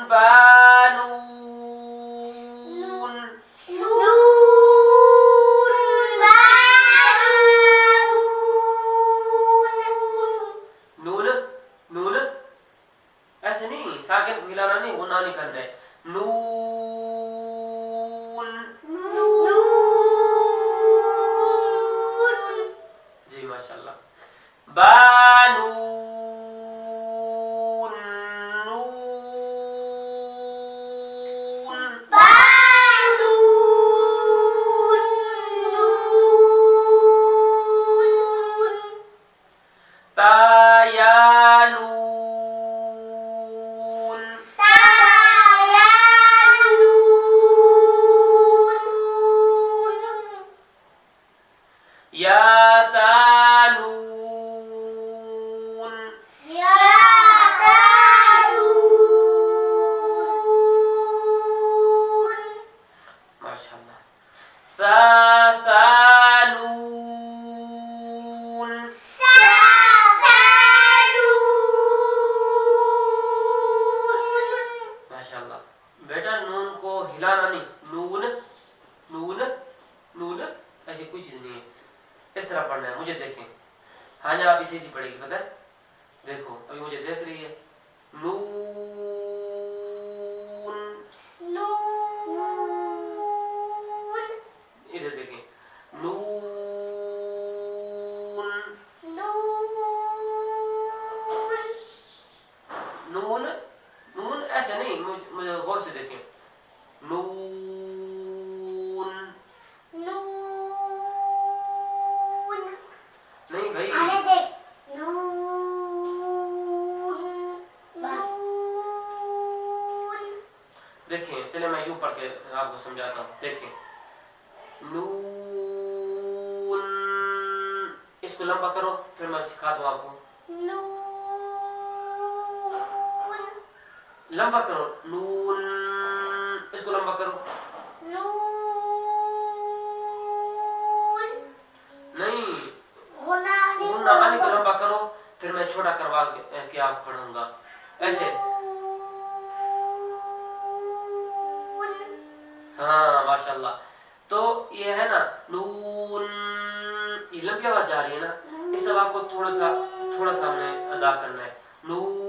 बानून नून नून ऐसे नहीं, साकिन को हिलाना नहीं, गुना नहीं करना है। नून जी माशाल्लाह। बानून नून तायालून यातालून माशाल्लाह। सासालून माशाल्लाह। बेटा नून को हिलाना नहीं, नून नून नून ऐसी कोई चीज नहीं है, इस तरह पढ़ना है। मुझे देखें, हाँ आप इसे ऐसी पढ़ेगी, पता है? देखो अभी मुझे देख रही है। नून इधर देखें, नून नून नून ऐसे नहीं, मुझे गौर से देखें। नून नहीं भाई, देखें चले मैं यूं पढ़ के आपको समझाता हूँ। देखें नून, इसको लंबा करो फिर मैं सिखा दूँ आपको। लंबा करो, नून, इसको लंबा करो। नहीं, गुन्ना वाली को लंबा करो, फिर मैं छोटा करवा के आप पढ़ूंगा ऐसे। हाँ माशाल्लाह। तो ये है ना नून, ये लंबी आवाज जा रही है ना, इस आवाज को थोड़ा सा हमने अदा करना है। नून